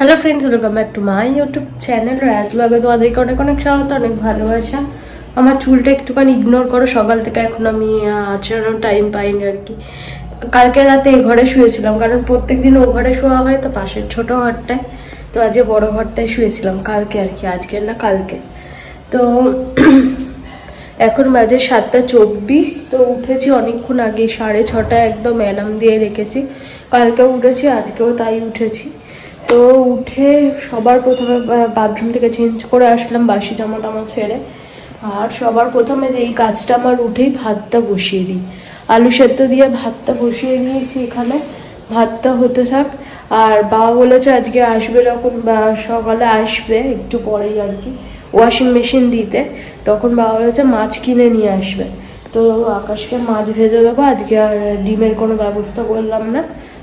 Hello friends, welcome back to my YouTube channel. Raj ব্লগে তোমাদেরকে অনেক অনেক স্বাগত, অনেক ভালোবাসা। আমার চুলটা একটুখানি ইগনোর করো, সকাল থেকে এখন আমি আচরণ টাইম পাইনি আর কি। কালকে রাতে এই ঘরে শুয়েছিলাম, কারণ প্রত্যেকদিন ও ঘরে শোয়া হয় তো, পাশের ছোট ঘরটায়। তো আজকে বড় ঘরটায় শুয়েছিলাম কালকে আর কি, আজকে না কালকে। তো এখন বাজে 7:24। তো উঠেছি অনেকক্ষণ আগে, 6:30 একদম অ্যালার্ম দিয়ে রেখেছি। কালকেও উঠেছি, আজকেও তাই উঠেছি। তো উঠে সবার প্রথমে বাথরুম থেকে চেঞ্জ করে আসলাম, বাসি জামা টামা ছেড়ে। আর সবার প্রথমে এই কাজটা আমার উঠেই ভাতটা বসিয়ে দিই, আলু সেদ্ধ দিয়ে ভাতটা বসিয়ে দিয়েছি এখানে। ভাতটা হতে থাক। আর বাবা বলেছে আজকে আসবে, যখন সকালে আসবে একটু পরেই আর কি, ওয়াশিং মেশিন দিতে। তখন বাবা বলেছে মাছ কিনে নিয়ে আসবে। তো আকাশকে মাছ ভেজে দেবো আজকে, আর ডিমের কোনো ব্যবস্থা করলাম না,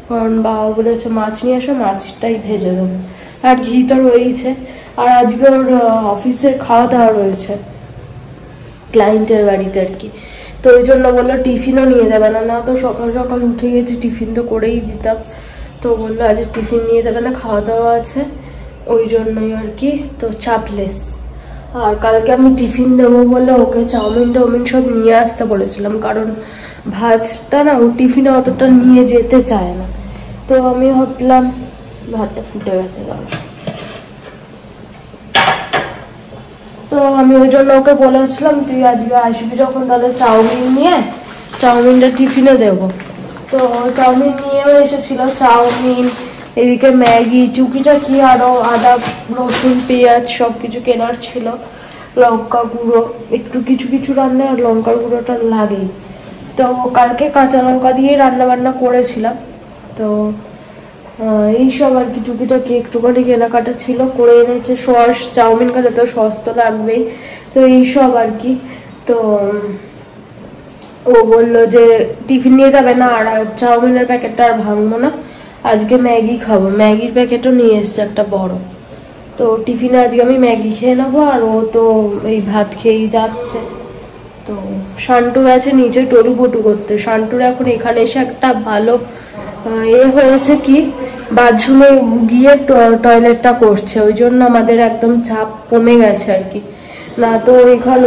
কারণ বাবা বলেছে মাছ নিয়ে আসো, মাছটাই ভেজে দেবো। আর ঘি তো রয়েছে। আর আজকে ওর অফিসে খাওয়া দাওয়া রয়েছে ক্লায়েন্টের বাড়িতে আর কি। তো ওই জন্য বললো টিফিনও নিয়ে যাবে না, না তো সকাল সকাল উঠে গেছি, টিফিন তো করেই দিতাম। তো বললো আজ টিফিন নিয়ে যাবে না, খাওয়া দাওয়া আছে, ওই জন্যই আর কি। তো চাপলেস। আর কালকে আমি টিফিন দেবো বলে ওকে চাউমিন টাউমিন সব নিয়ে আসতে বলেছিলাম, কারণ ভাতটা না ও টিফিনে অতটা নিয়ে যেতে চায় না। তো আমি ভাবলাম ভাতটা ফুটে গেছে, তো আমি ওই জন্য ওকে বলেছিলাম তুই আজকে আসবি যখন, তাহলে চাউমিন নিয়ে চাউমিনটা টিফিনে দেবো। তো চাউমিন নিয়েও এসেছিল, চাউমিন, এদিকে ম্যাগি টুকিটাকি, আরও আদা রসুন পেঁয়াজ সব কিছু কেনার ছিল, লঙ্কা গুঁড়ো, একটু কিছু কিছু রান্নায় আর লঙ্কার গুঁড়োটা লাগেই। তো কালকে কাঁচা লঙ্কা দিয়ে রান্না বান্না করেছিলাম। তো এইসব আর কি টুকিটাকি একটুখানি কেনাকাটা ছিল, করে এনেছে। সস, চাউমিন খেলে তো সস তো লাগবেই, তো এইসব আর কি। তো ও বললো যে টিফিন নিয়ে যাবে না, আর চাউমিনের প্যাকেটটা আর ভাঙবো না, আজকে ম্যাগি খাবো। ম্যাগির প্যাকেটও নিয়ে এসছে একটা বড়। তো টিফিনে আজকে আমি ম্যাগি খেয়ে নেবো, আর ও তো এই ভাত খেয়েই যাচ্ছে। তো শান্টু গেছে নিচে টলু পটু করতে। শান্টুর এখন এখানে এসে একটা ভালো হয়েছে কি, বাথরুমে গিয়ে টয়লেটটা করছে, ওই জন্য আমাদের একদম চাপ কমে গেছে আর কি। না তো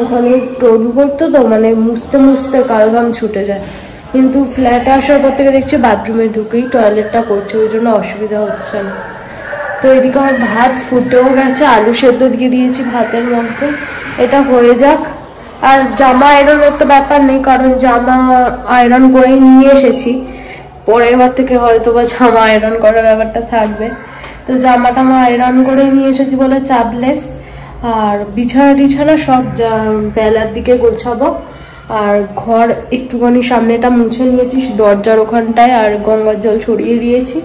ওখানে টলু করতো তো, মানে মুছতে মুছতে কালঘাম ছুটে যায়। কিন্তু ফ্ল্যাটে আসার পর থেকে দেখছি বাথরুমে ঢুকেই টয়লেটটা করছে, ওই জন্য অসুবিধা হচ্ছে না। তো এদিকে আমার ভাত ফুটেও গেছে, আলু সেদ্ধ দিয়ে দিয়েছি ভাতের মধ্যে, এটা হয়ে যাক। আর জামা আয়রনের তো ব্যাপার নেই, কারণ জামা আয়রন করে নিয়ে এসেছি, পরের বার থেকে হয়তো বা জামা আয়রন করার ব্যাপারটা থাকবে। তো জামাটা আমার আয়রন করে নিয়ে এসেছি বলে চাপলেস। আর বিছানা টিছানা সব বেলার দিকে গোছাবো। আর ঘর একটুখানি সামনেটা মুছে নিয়েছি, দরজার ওখানটায়, আর গঙ্গার জল ছড়িয়ে দিয়েছি,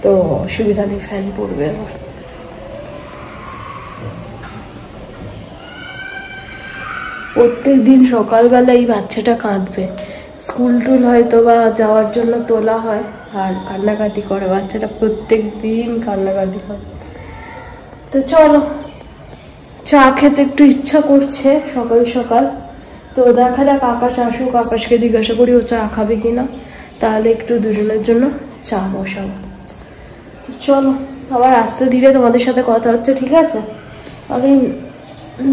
তো অসুবিধা নেই, ফ্যান পড়বে আমার। প্রত্যেক দিন সকালবেলা এই বাচ্চাটা কাঁদবে, স্কুল টুল হয়তো বা যাওয়ার জন্য তোলা হয়, আর কান্নাকাটি করে বাচ্চাটা, প্রত্যেক দিন কান্নাকাটি করে। তো চলো, চা খেতে একটু ইচ্ছা করছে সকাল সকাল। তো দেখা যাক, আকাশ আসুক, আকাশকে জিজ্ঞাসা করি ও চা খাবে কিনা, তাহলে একটু দুজনের জন্য চা বসাবো। তো চলো, আবার আস্তে ধীরে তোমাদের সাথে কথা হচ্ছে, ঠিক আছে? আমি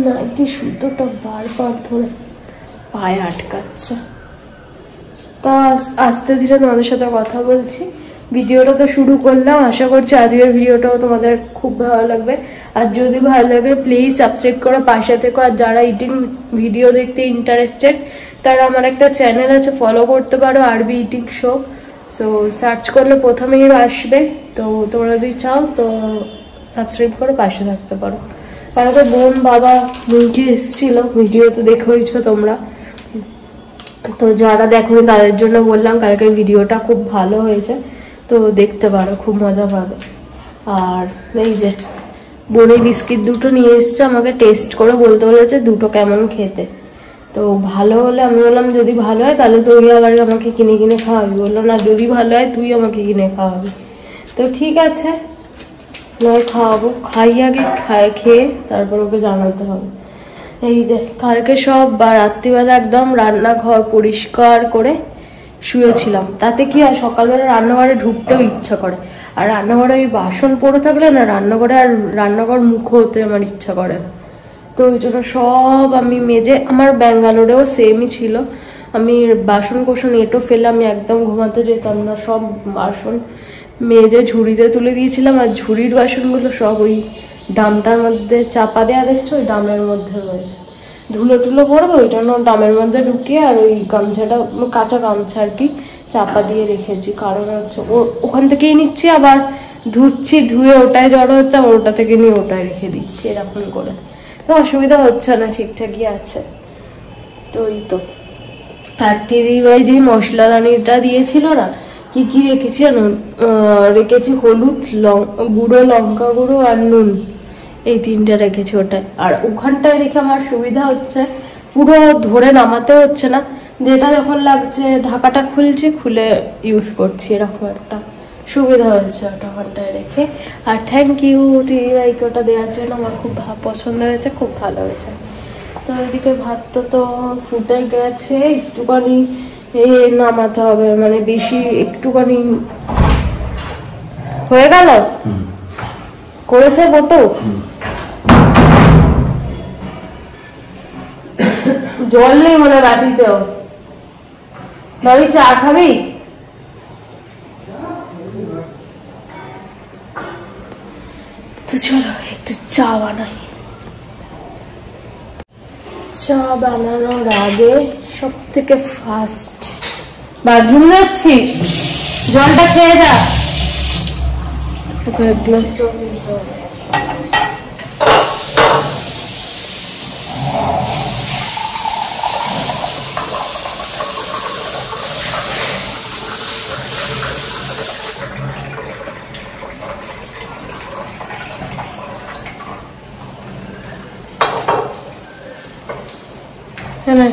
নাইটি সুতোটা বারবার ধরে পায়ে আটকাচ্ছে, তা আস্তে ধীরে তোমাদের সাথে কথা বলছি। ভিডিওটা তো শুরু করলাম, আশা করছি আজকের ভিডিওটাও তোমাদের খুব ভালো লাগবে। আর যদি ভালো লাগে প্লিজ সাবস্ক্রাইব করো, পাশে থেকো। আর যারা ইটিং ভিডিও দেখতে ইন্টারেস্টেড, তারা আমার একটা চ্যানেল আছে, ফলো করতে পারো, আরবি ইটিং শো। সো সার্চ করলে প্রথমেই আসবে। তো তোমরা যদি চাও তো সাবস্ক্রাইব করে পাশে থাকতে পারো। কালকে বোন বাবা মুখে এসেছিল, ভিডিও তো দেখেইছো তোমরা। তো যারা দেখোনি তাদের জন্য বললাম, কালকের ভিডিওটা খুব ভালো হয়েছে, তো দেখতে পারো, খুব মজা পাবে। আর এই যে বোনের বিস্কিট দুটো নিয়ে এসছে, আমাকে টেস্ট করে বলতে বলেছে দুটো কেমন খেতে। তো ভালো হলে আমি বললাম যদি ভালো হয় তাহলে তুই আবার আমাকে কিনে কিনে খাওয়াবি। বললো না, যদি ভালো হয় তুই আমাকে কিনে খাওয়াবি। তো ঠিক আছে, নয় খাওয়াবো, খাই আগে, খেয়ে তারপর ওকে জানাতে হবে। এই যে কালকে সব রাত্রিবেলা একদম রান্নাঘর পরিষ্কার করে শুয়েছিলাম। তাতে কি হয়, সকালবেলা রান্নাঘরে ঢুকতেও ইচ্ছা করে, আর রান্নাঘরে ওই বাসন পড়ে থাকলে না রান্নাঘরে আর রান্নাঘর মুখ হতে আমার ইচ্ছা করে না। তো ওই জন্য সব আমি মেজে, আমার ব্যাঙ্গালোরেও সেমই ছিল, আমি বাসন কোসন এঁটো ফেলে আমি একদম ঘুমাতে যেতাম না, সব বাসন মেজে ঝুড়িতে তুলে দিয়েছিলাম। আর ঝুড়ির বাসনগুলো সব ওই ডামটার মধ্যে চাপা দেওয়া, দেখছো ওই ডামের মধ্যে রয়েছে, ধুলো টুলো পড়বে ওই জন্য ডামের মধ্যে ঢুকিয়ে আর ওই গামছাটা, কাঁচা গামছা আর কি, চাপা দিয়ে রেখেছি। কারণ হচ্ছে ওখান থেকেই নিচ্ছি, আবার ধুচ্ছি, ধুয়ে ওটাই জড়ো হচ্ছে, আবার ওটা থেকে নিয়ে ওটাই রেখে দিচ্ছি, এরকম করে। তো অসুবিধা হচ্ছে না, ঠিকঠাকই আছে। তো এই তো। আর দিদিভাই যে মশলাদানিটা দিয়েছিল না, কি কি রেখেছি জানো? রেখেছি হলুদ, গুঁড়ো লঙ্কা গুঁড়ো আর নুন, এই তিনটা রেখেছি ওটাই। আর ওখানটায় রেখে আমার সুবিধা হচ্ছে, পুরো ধরে নামাতে হচ্ছে না, যেটা যখন লাগছে ঢাকাটা খুলছি, খুলে ইউজ করছি, এরকম একটা সুবিধা হয়েছে ওটা ওখানটায় রেখে। আর থ্যাংক ইউ দিদিভাইকে ওটা দেওয়ার জন্য, আমার খুব পছন্দ হয়েছে, খুব ভালো হয়েছে। তো এদিকে ভাতটা তো ফুটে গেছে, একটুখানি নামাতে হবে, মানে বেশি একটুখানি হয়ে গেল, করেছে বটো। জল নেই মানে বাটিতেও, ভাবি চা খাবি? তো চলো একটু চা বানাই। চা বানানোর আগে সব থেকে ফার্স্ট বাথরুম যাচ্ছিস, জলটা খেয়ে যা, এক গ্লাস জল নিতে হবে। হ্যাঁ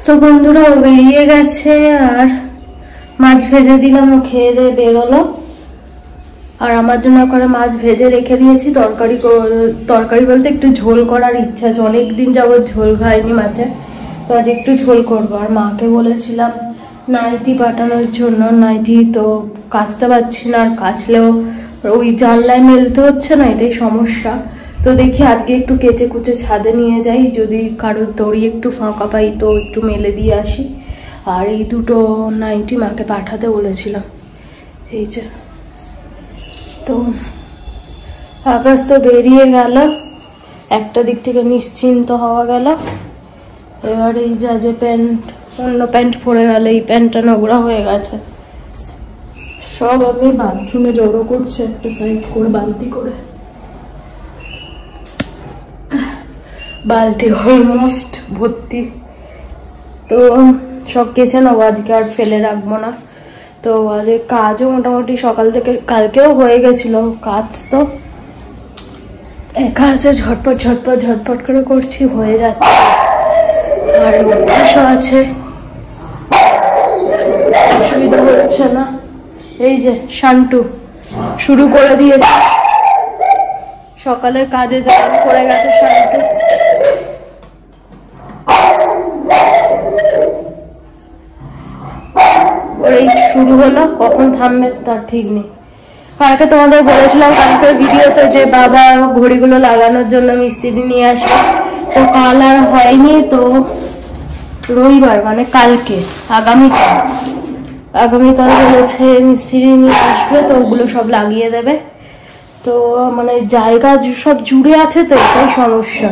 তো বন্ধুরা ও বেরিয়ে গেছে, আর মাছ ভেজে দিলাম, ও খেয়ে দিয়ে বেরোলো। আর আমার জন্য করে মাছ ভেজে রেখে দিয়েছি। তরকারি বলতে একটু ঝোল করার ইচ্ছা আছে, অনেকদিন যাবত ঝোল খাইনি মাছের, তো আজ একটু ঝোল করবো। আর মাকে বলেছিলাম নাইটি পাঠানোর জন্য, নাইটি তো কাচতে পারছি না, আর কাচলেও ওই জানলায় মেলতে হচ্ছে না, এটাই সমস্যা। তো দেখি আজকে একটু কেচে কুচে ছাদে নিয়ে যাই, যদি কারোর দড়ি একটু ফাঁকা পাই তো একটু মেলে দিয়ে আসি। আর এই দুটো নাইটি মাকে পাঠাতে বলেছিলাম। এই যে, তো আকাশ তো বেরিয়ে গেল, একটা দিক থেকে নিশ্চিন্ত হওয়া গেল। এবার এই যে প্যান্ট, অন্য প্যান্ট পরে গেল, এই প্যান্টটা নোংরা হয়ে গেছে। সব আমি বাথরুমে জড়ো করছে একটা সাইড করে, বালতি করে, বালতি অলমোস্ট ভর্তি। তো সব কেচে নেবো আজকে, আর ফেলে রাখবো না। তো আজকে কাজও মোটামুটি সকাল থেকে, কালকেও হয়ে গেছিল কাজ। তো একা আছে, ঝটপট ঝটপট ঝটপট করে করছি, হয়ে যাচ্ছে। আর অভ্যাসও আছে, অসুবিধা হচ্ছে না। এই যে শান্টু শুরু করে দিয়েছে, সকালের কাজে জয়েন করে গেছে শান্টু। ওর এই শুরু হলো, কখন থামবে তার ঠিক নেই। কালকে তোমাদের বলেছিলাম কালকের ভিডিওতে যে বাবা ঘড়িগুলো লাগানোর জন্য মিস্ত্রি নিয়ে আসবে, তো কাল আর হয়নি। তো রবিবার মানে কালকে, আগামীকাল বলেছে মিস্ত্রি নিয়ে আসবে, তো ওগুলো সব লাগিয়ে দেবে। তো মানে জায়গা সব জুড়ে আছে, তো এটাই সমস্যা,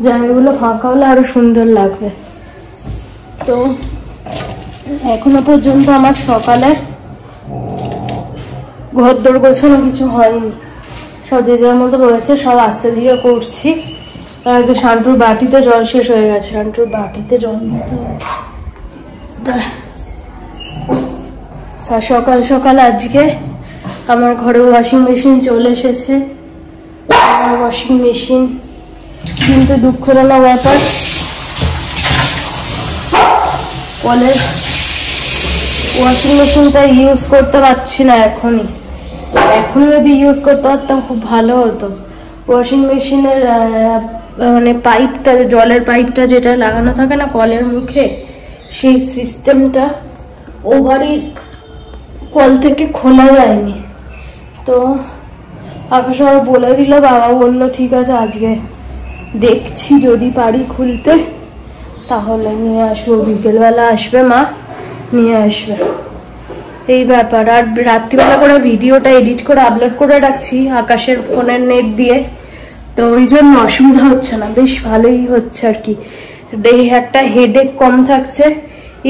জায়গাগুলো ফাঁকা হলে আরো সুন্দর লাগবে। তো এখনো পর্যন্ত আমার সকালে ঘরদোর গোছানো কিছু হয়নি, সব যে যার মতো রয়েছে, সব আস্তে ধীরে করছি। আর যে শান্টুর বাটিতে জল শেষ হয়ে গেছে, শান্টুর বাটিতে জল দিতে হবে। আর সকাল সকাল আজকে আমার ঘরে ওয়াশিং মেশিন চলে এসেছে। আমার ওয়াশিং মেশিন কিন্তু দুঃখজনক ব্যাপার, কলের ওয়াশিং মেশিনটা ইউজ করতে পারছি না এখনই। এখন যদি ইউজ করতে পারতাম খুব ভালো হতো। ওয়াশিং মেশিনের মানে পাইপটা, জলের পাইপটা যেটা লাগানো থাকে না কলের মুখে, সেই সিস্টেমটা ও বাড়ির কল থেকে খোলা যায়নি। তো আকাশ বাবা বলে দিল, বাবা বললো ঠিক আছে আজকে দেখছি যদি পারি খুলতে, তাহলে নিয়ে আসবো। বিকেলবেলা আসবে মা, নিয়ে আসবে, এই ব্যাপার। আর রাত্রিবেলা করে ভিডিওটা এডিট করে আপলোড করে রাখছি আকাশের ফোনের নেট দিয়ে, তো ওই জন্য অসুবিধা হচ্ছে না, বেশ ভালোই হচ্ছে আর কি। এই একটা হেডেক কম থাকছে।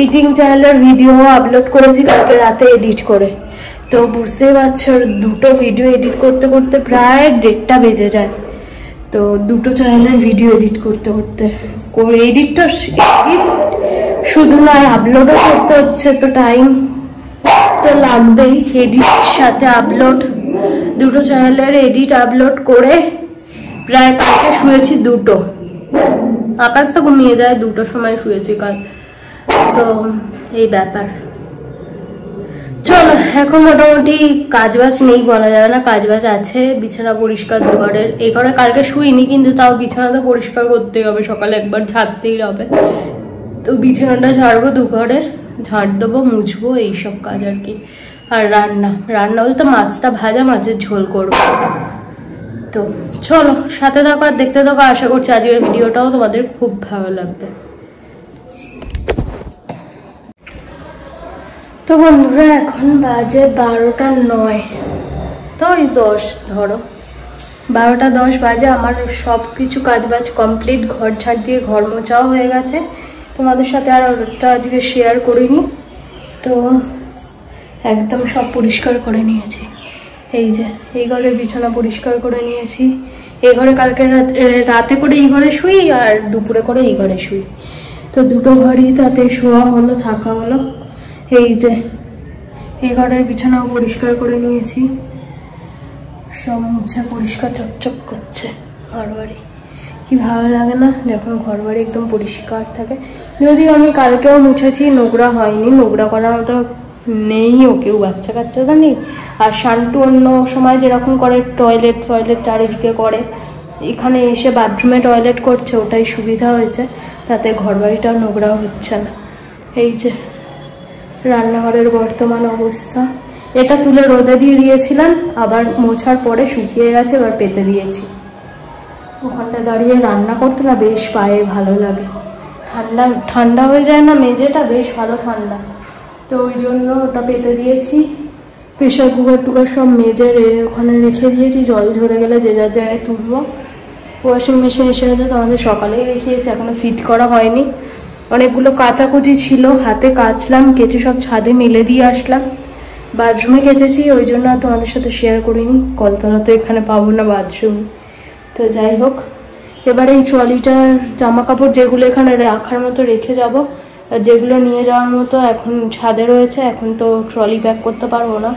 ইটিং চ্যানেলের ভিডিও আপলোড করেছি কালকে রাতে এডিট করে, তো বুঝতেই পারছো দুটো ভিডিও এডিট করতে করতে প্রায় 1:30টা বেজে যায়। তো দুটো চ্যানেলের ভিডিও এডিট করতে করতে, এডিট শুধু নয় আপলোডও করতে হচ্ছে, তো টাইম তো লাগবেই। এডিট সাথে আপলোড, দুটো চ্যানেলের এডিট আপলোড করে প্রায় কালকে শুয়েছি 2টো। আকাশ তো ঘুমিয়ে যায়, 2টোর সময় শুয়েছি কাল। তো এই ব্যাপার। চলো এখন মোটামুটি কাজবাজ নেই বলা যাবে না, কাজবাজ আছে। বিছানা পরিষ্কার দুঘরের, এই ঘরে কালকে শুইনি কিন্তু তাও বিছানাটা পরিষ্কার করতেই হবে, সকালে একবার ঝাড়তেই হবে। তো বিছানাটা ঝাড়বো, দুঘরের ঝাড় দেবো, মুছবো, এইসব কাজ আর কি। আর রান্না বলতে মাছটা ভাজা, মাছের ঝোল করবো। তো চলো সাথে থাকো আর দেখতে থাকো, আশা করছি আজকের ভিডিওটাও তোমাদের খুব ভালো লাগবে। তো বন্ধুরা এখন বাজে 12টা 9, তো ওই 10 ধরো, 12টা 10 বাজে। আমার সব কিছু কাজবাজ কমপ্লিট, ঘর ঝাড় দিয়ে ঘর মোছাও হয়ে গেছে। তোমাদের সাথে আর ওটা আজকে শেয়ার করিনি, তো একদম সব পরিষ্কার করে নিয়েছি। এই যে এই ঘরের বিছানা পরিষ্কার করে নিয়েছি, এই ঘরে কালকে রাতে করে এই ঘরে শুই, আর দুপুরে করে এই ঘরে শুই। তো দুটো ঘরই তাতে শোয়া হলো, থাকা হলো। এই যে এই ঘরের বিছানাও পরিষ্কার করে নিয়েছি, সব মুছে পরিষ্কার চকচক করছে ঘর বাড়ি। কি ভালো লাগে না যখন ঘর বাড়ি একদম পরিষ্কার থাকে। যদিও আমি কালকেও মুছেছি, নোংরা হয়নি, নোংরা করার মতো নেইও কেউ, বাচ্চা কাচ্চাটা নেই। আর শান্টু অন্য সময় যেরকম করে টয়লেট চারিদিকে করে, এখানে এসে বাথরুমে টয়লেট করছে, ওটাই সুবিধা হয়েছে, তাতে ঘর বাড়িটাও নোংরাও হচ্ছে না। এই যে রান্নাঘরের বর্তমান অবস্থা, এটা তুলে রোদে দিয়ে দিয়েছিলাম, আবার মোছার পরে শুকিয়ে গেছে, এবার পেতে দিয়েছি। ওখানটা দাঁড়িয়ে রান্না করতে না বেশ পায়ে ভালো লাগে, ঠান্ডা হয়ে যায় না মেঝেটা, বেশ ভালো ঠান্ডা, তো ওই জন্য ওটা পেতে দিয়েছি। প্রেশার কুকার সব মেজে ওখানে রেখে দিয়েছি, জল ঝরে গেলে যে যার জায়গায় তুলবো। ওয়াশিং মেশিন এসে গেছে, তো আমাদের সকালেই রেখেছি, এখনো ফিট করা হয়নি। অনেকগুলো কাচাকুচি ছিল, হাতে কাচলাম, কেচে সব ছাদে মেলে দিয়ে আসলাম। বাথরুমে কেচেছি, ওই জন্য আর তোমাদের সাথে শেয়ার করিনি, কলতলা তো এখানে পাবো না বাথরুম। তো যাই হোক, এবার এই ট্রলিটার জামা কাপড় যেগুলো এখানে রাখার মতো রেখে যাব, আর যেগুলো নিয়ে যাওয়ার মতো এখন ছাদে রয়েছে, এখন তো ট্রলি ব্যাগ করতে পারবো না।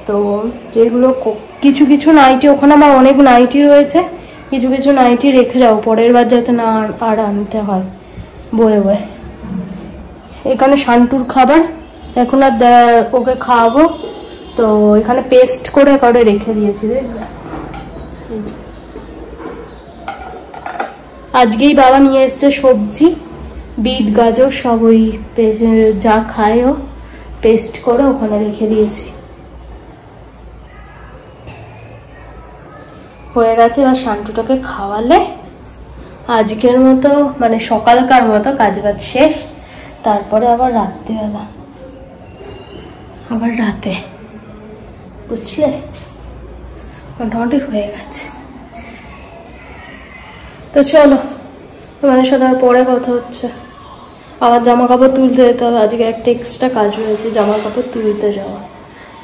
তো যেগুলো কিছু নাইটি, ওখানে আমার অনেক নাইটি রয়েছে, কিছু নাইটি রেখে যাও, পরের বার যাতে না আর আনতে হয় বয়ে। এখানে শান্টুর খাবার, এখন আর ওকে খাওয়াবো, তো এখানে পেস্ট করে রেখে দিয়েছি। আজকেই বাবা নিয়ে এসছে সবজি, বিট গাজর সব, ওই যা খায় ও পেস্ট করে ওখানে রেখে দিয়েছি। হয়ে গেছে, এবার শান্টুটাকে খাওয়ালে আজকের মতো মানে সকালকার মতো কাজ বাজ শেষ। তারপরে আবার রাত্রিবেলা, আবার রাতে, বুঝলে, মোটামুটি হয়ে গেছে। তো চলো, তোমাদের সাথে আর পরে কথা হচ্ছে। আবার জামা কাপড় তুলতে যেতে হবে, আজকে একটা এক্সট্রা কাজ রয়েছে, জামা কাপড় তুলতে যাওয়া।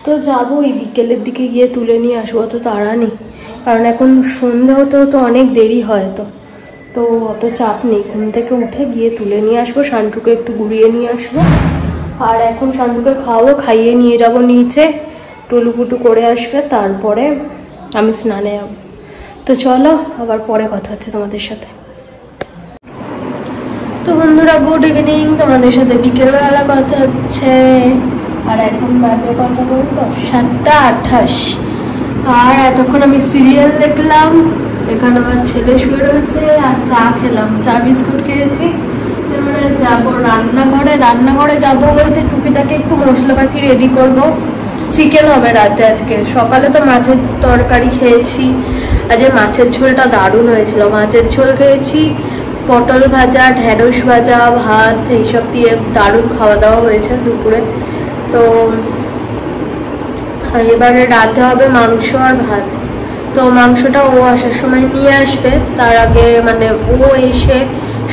তো যাবো, এই বিকেলের দিকে গিয়ে তুলে নিয়ে আসবো, অত তাড়া নেই, কারণ এখন সন্ধে হতে অনেক দেরি হয়, তো অত চাপ নেই। ঘুম থেকে উঠে গিয়ে তুলে নিয়ে আসবো, শান্টুকে একটু ঘুরিয়ে নিয়ে আসবো, আর এখন শান্টুকে খাইয়ে নিয়ে যাব নিচে, টুলুপুটু করে আসবে, তারপরে আমি স্নানে যাবো। তো চলো, আবার পরে কথা হচ্ছে তোমাদের সাথে। তো বন্ধুরা, গুড ইভিনিং, তোমাদের সাথে বিকেলবেলা কথা হচ্ছে। আর এখন বাজে কটা বলতো, 7:28। আর এতক্ষণ আমি সিরিয়াল দেখলাম, এখানে আমার ছেলে শুয়ে রয়েছে, আর চা খেলাম, চা বিস্কুট খেয়েছি। এবারে যাবো রান্নাঘরে যাবো বলতে টুকিটাকে একটু মশলাপাতি রেডি করব। চিকেন হবে রাতে আজকে, সকালে তো মাছের তরকারি খেয়েছি, আজ মাছের ঝোলটা দারুণ হয়েছিল। মাছের ঝোল খেয়েছি, পটল ভাজা, ঢেঁড়স ভাজা, ভাত, এইসব দিয়ে দারুণ খাওয়া দাওয়া হয়েছে দুপুরে। তো এবারে রাতে হবে মাংস আর ভাত। তো মাংসটা ও আসার সময় নিয়ে আসবে, তার আগে মানে ও এসে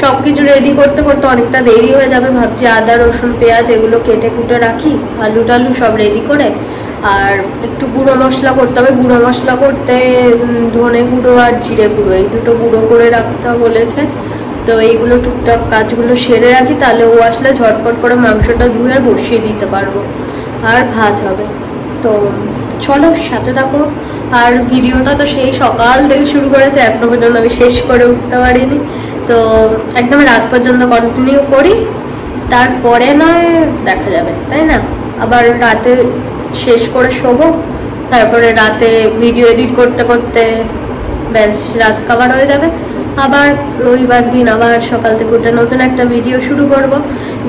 সব কিছু রেডি করতে অনেকটা দেরি হয়ে যাবে। ভাবছি আদা রসুন পেঁয়াজ এগুলো কেটে কুটে রাখি, আলু টালু সব রেডি করে, আর একটু গুঁড়ো মশলা করতে হবে। গুঁড়ো মশলা করতে ধনে গুঁড়ো আর জিরে গুঁড়ো, এই দুটো গুঁড়ো করে রাখতে বলেছে। তো এইগুলো টুকটাক কাজগুলো সেরে রাখি, তাহলে ও আসলে ঝটপট করে মাংসটা ধুয়ে আর বসিয়ে দিতে পারবো, আর ভাত হবে। তো চলো সাথে থাকো। আর ভিডিওটা তো সেই সকাল থেকে শুরু করেছে, এখনো পর্যন্ত আমি শেষ করে উঠতে পারিনি, তো একদম রাত পর্যন্ত কন্টিনিউ করি, তারপরে নয় দেখা যাবে, তাই না? আবার রাতে শেষ করে শোবো, তারপরে রাতে ভিডিও এডিট করতে করতে ব্যাস রাত কভার হয়ে যাবে। আবার রবিবার দিন আবার সকাল থেকে উঠে নতুন একটা ভিডিও শুরু করব।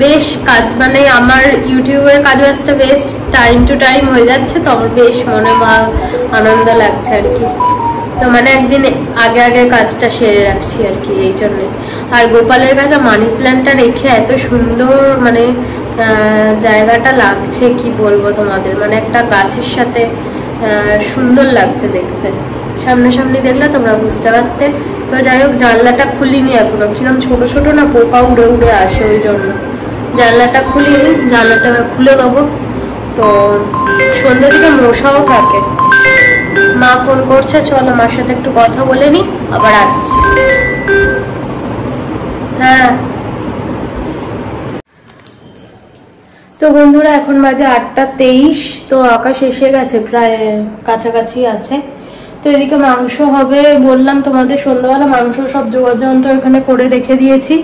বেশ কাজ মানে আমার ইউটিউবের কাজ বাজটা বেশ টাইম টু টাইম হয়ে যাচ্ছে, তো আমার বেশ মনে আনন্দ লাগছে আর কি। তো মানে একদিন আগে কাজটা সেরে রাখছি আর কি, এই জন্যে। আর গোপালের কাছে মানি প্ল্যান্টটা রেখে এত সুন্দর মানে জায়গাটা লাগছে, কি বলবো তোমাদের, মানে একটা গাছের সাথে সুন্দর লাগছে দেখতে, সামনাসামনি দেখলে তোমরা বুঝতে পারতে। তো যাই হোক, জানলাটা খুলিনি এখনো, কিরম ছোট ছোট না পোকা উড়ে উড়ে আসে, ওই জন্য জানলাটা খুলিনি, জানলাটা খুলে দেবো। তো সন্ধ্যের দিকে মশাও থাকে। মা ফোন করছে, চলো মার সাথে একটু কথা বলে নি, আবার আসছি। হ্যাঁ, তো বন্ধুরা এখন বাজে 8:23, তো আকাশ এসে গেছে, প্রায় কাছাকাছি আছে। তো এদিকে মাংস হবে, বললাম তোমাদের সন্ধ্যাবেলা মাংস সব জোগাড় যন্ত্র এখানে করে রেখে দিয়েছি।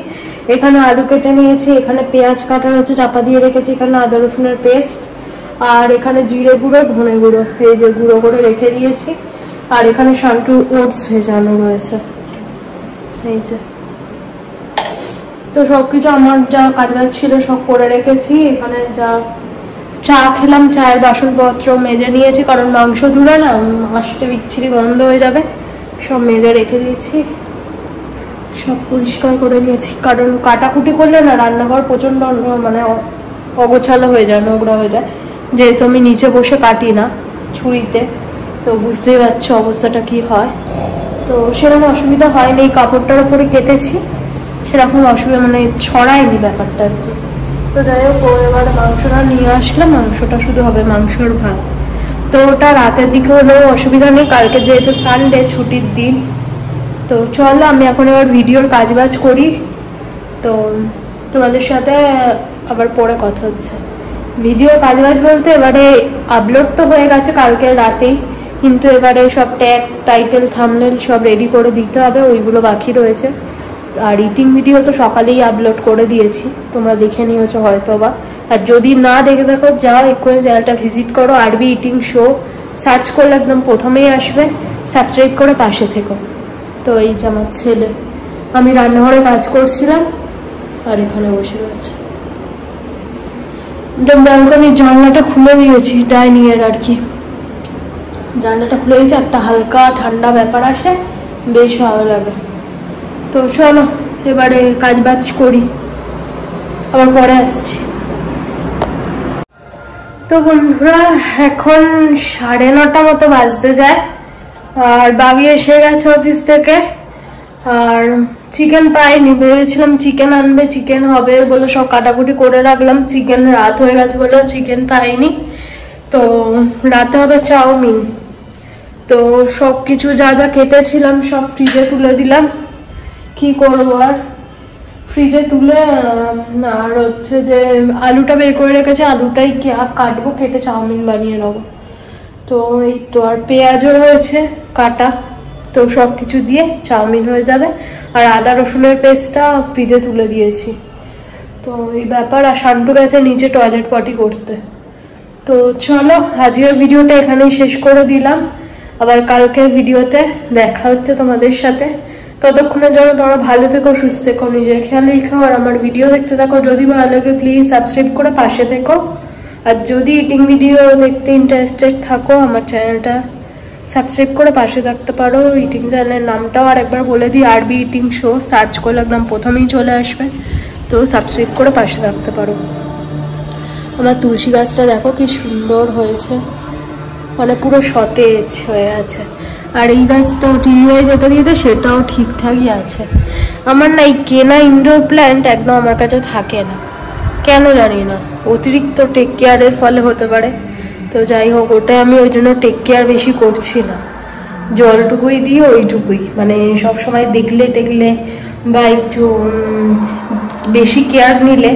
এখানে আলু কেটে নিয়েছি, এখানে পেঁয়াজ কাটা হচ্ছে চাপা দিয়ে রেখেছি, এখানে আদা রসুনের পেস্ট, আর এখানে জিরে গুঁড়ো ধনে গুঁড়ো এই যে গুঁড়ো করে রেখে দিয়েছি। আর এখানে শান্টু ওটস ভেজানো রয়েছে এই যে। তো সবকিছু আমার যা কাজবাজ ছিল সব করে রেখেছি। এখানে যা চা খেলাম, চায়ের বাসনপত্র মেজে নিয়েছি, কারণ মাংস ধুলে না হাঁসটা বিচ্ছিরি গন্ধ হয়ে যাবে, সব মেজে রেখে দিয়েছি, সব পরিষ্কার করে নিয়েছি। কারণ কাটাকুটি করলে না রান্নাঘর প্রচণ্ড মানে অগোছালো হয়ে যায়, নোংরা হয়ে যায়, যেহেতু আমি নিচে বসে কাটি না ছুরিতে, তো বুঝতেই পারছো অবস্থাটা কি হয়। তো সেরকম অসুবিধা হয়নি, এই কাপড়টার উপরে কেটেছি, সেরকম অসুবিধা মানে ছড়ায়নি ব্যাপারটা আর কি। তো যাই হোক এবার মাংসটা নিয়ে আসলাম, মাংসটা শুধু হবে মাংসর ভাত। তো ওটা রাতের দিকে হলেও অসুবিধা নেই, কালকে যেহেতু সানডে ছুটির দিন। তো চলো আমি এখন এবার ভিডিওর কাজবাজ করি, তো তোমাদের সাথে আবার পরে কথা হচ্ছে। ভিডিওর কাজবাজ বলতে এবারে আপলোড তো হয়ে গেছে কালকে রাতেই, কিন্তু এবারে সব ট্যাগ টাইটেল থাম্বনেল সব রেডি করে দিতে হবে, ওইগুলো বাকি রয়েছে। আর ইটিং ভিডিও তো সকালেই আপলোড করে দিয়েছি, তোমরা দেখে নিয়েছো হয়তো বা। আর যদি না দেখে থাকো যাও এক্ষুনি চ্যানেলটা ভিজিট করো, আরবি ইটিং শো সার্চ করলে একদম প্রথমেই আসবে, সাবস্ক্রাইব করে পাশে থেকো। তো এই যে আমার ছেলে, আমি রান্নাঘরে কাজ করছিলাম আর এখানে বসে রয়েছে। ব্যালকনির জানলাটা খুলে দিয়েছি, ডাইনিং এর আর কি, জানলাটা খুলে দিয়েছি, একটা হালকা ঠান্ডা ব্যাপার আসে, বেশ ভালো লাগে। তো চলো এবারে কাজ বাজ করি, আবার পরে আসছি। তো বন্ধুরা এখন 9:30 মতো বাজতে যায়, আর বাবি এসে গেছে অফিস থেকে। আর চিকেন পাইনি, ভেবেছিলাম চিকেন আনবে, চিকেন হবে বলে সব কাটাকুটি করে রাখলাম, চিকেন রাত হয়ে গেছে বলে চিকেন পাইনি। তো রাতে হবে চাউমিন। তো সব কিছু যা যা কেটেছিলাম সব ফ্রিজে তুলে দিলাম, কি করবো আর, ফ্রিজে তুলে। আর হচ্ছে যে আলুটা বের করে রেখেছে, আলুটাই কাটবো, কেটে চাউমিন বানিয়ে নেবো। তো এই তো, আর পেঁয়াজও রয়েছে কাটা, তো সব কিছু দিয়ে চাউমিন হয়ে যাবে। আর আদা রসুনের পেস্টটা ফ্রিজে তুলে দিয়েছি। তো এই ব্যাপার। আর শান্টু গেছে নিচে টয়লেট পটি করতে। তো চলো আজকের ভিডিওটা এখানেই শেষ করে দিলাম, আবার কালকের ভিডিওতে দেখা হচ্ছে তোমাদের সাথে। ততক্ষণের জন্য তোমরা ভালো থেকো, সুস্থ থেকো, নিজের খেয়াল রেখো, আর আমার ভিডিও দেখতে থাকো। যদি ভালো লাগে প্লিজ সাবস্ক্রাইব করে পাশে থেকো। আর যদি ইটিং ভিডিও দেখতে ইন্টারেস্টেড থাকো আমার চ্যানেলটা সাবস্ক্রাইব করে পাশে থাকতে পারো। ইটিং চ্যানেলের নামটাও আর একবার বলে দিই, আরবি ইটিং শো সার্চ করলে একদম প্রথমেই চলে আসবে, তো সাবস্ক্রাইব করে পাশে থাকতে পারো। আমার তুলসী গাছটা দেখো কি সুন্দর হয়েছে, মানে পুরো সতেজ হয়ে আছে। আর এই গাছটাও টিভিআই যেটা দিয়েছে সেটাও ঠিকঠাকই আছে। আমার না এই কেনা ইনডোর প্ল্যান্ট একদম আমার কাছে থাকে না, কেন জানি না, অতিরিক্ত টেক কেয়ারের ফলে হতে পারে। তো যাই হোক, ওটা আমি ওই জন্য টেক কেয়ার বেশি করছি না, জলটুকুই দিয়ে ওইটুকুই, মানে সব সময় দেখলে টেকলে বা একটু বেশি কেয়ার নিলে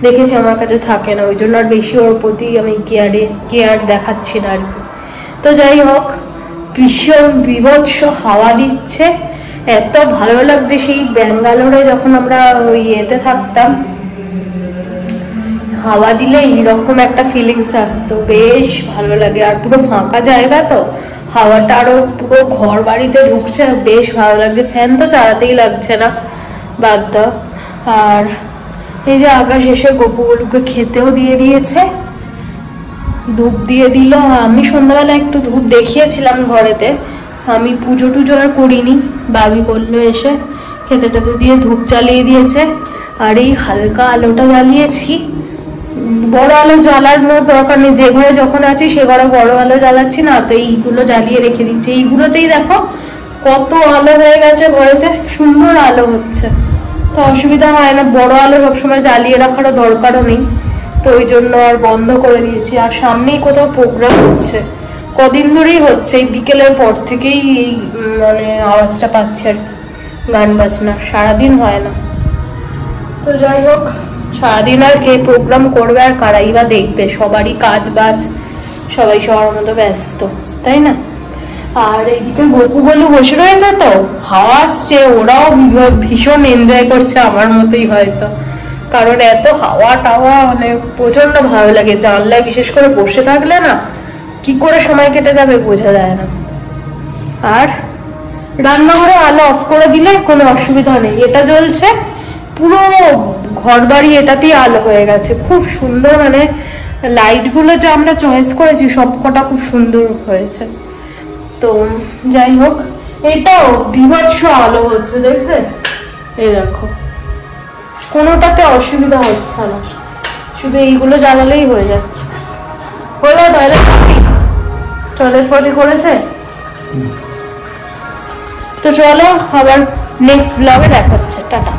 দেখেছি আমার কাছে থাকে না, ওই জন্য আর বেশি ওর প্রতি আমি কেয়ার দেখাচ্ছি না আর কি। তো যাই হোক, ভীষণ বিভৎস হাওয়া দিচ্ছে, এত ভালো লাগছে। সেই ব্যাঙ্গালোরে যখন আমরা ওই ইয়েতে থাকতাম, হাওয়া দিলে এইরকম একটা ফিলিংস আসতো, বেশ ভালো লাগে। আর পুরো ফাঁকা জায়গা, তো হাওয়াটা আরো পুরো ঘর বাড়িতে ঢুকছে, বেশ ভালো লাগছে। ফ্যান তো চালাতেই লাগছে না, বাদ দাও। আর এই যে আকাশ এসে গোপুগুলোকে খেতেও দিয়ে দিয়েছে, ধূপ দিয়ে দিল। আমি সন্ধ্যাবেলা একটু ধূপ দেখিয়েছিলাম ঘরেতে, আমি পুজো টুজো আর করিনি, বাবি করলো এসে, খেতে টেতে দিয়ে ধূপ জ্বালিয়ে দিয়েছে। আর এই হালকা আলোটা জ্বালিয়েছি, বড় আলো জ্বালানোর দরকার নেই, যে ঘরে যখন আছি সে ঘরে বড় আলো জ্বালাচ্ছি না, তো এইগুলো জ্বালিয়ে রেখে দিচ্ছি। এইগুলোতেই দেখো কত আলো হয়ে গেছে ঘরেতে, সুন্দর আলো হচ্ছে, তো অসুবিধা হয় না। বড় আলো সবসময় জ্বালিয়ে রাখারও দরকারও নেই, তো ওই জন্য আর বন্ধ করে দিয়েছি। আর সামনেই কোথাও প্রোগ্রাম হচ্ছে, কদিন ধরেই হচ্ছে, এই বিকেলের পর থেকেই এই মানে আওয়াজটা পাচ্ছি আর কি, গান বাজনা, সারাদিন হয় না। তো যাই হোক, সারাদিন আর কে প্রোগ্রাম করবে, আর কারাই বা দেখবে, সবারই কাজ বাজ, সবাই সবার মতো ব্যস্ত, তাই না? আর এইদিকে গপু বলু বসে রয়েছে, তো হাওয়া আসছে, ওরাও ভীষণ এনজয় করছে আমার মতোই হয়তো, কারণ এত হাওয়া টাওয়া মানে প্রচন্ড ভালো লাগে। জানলায় বিশেষ করে বসে থাকলে না কি করে সময় কেটে যাবে বোঝা যায় না। আর রান্নাঘরে আলো অফ করে দিলে কোনো অসুবিধা নেই, এটা জ্বলছে, পুরো ঘর বাড়ি এটাতেই আলো হয়ে গেছে, খুব সুন্দর। মানে লাইট গুলো যা আমরা চয়েস করেছি সব কটা খুব সুন্দর হয়েছে। তো যাই হোক, এটাও বিভৎস আলো হচ্ছে, দেখবে এই দেখো, কোনোটাতে অসুবিধা হচ্ছে না, শুধু এইগুলো জ্বালালেই হয়ে যাচ্ছে। হলো টয়লেট পটি করেছে। তো চলো আবার নেক্সট ব্লগে দেখাচ্ছে, টাটা।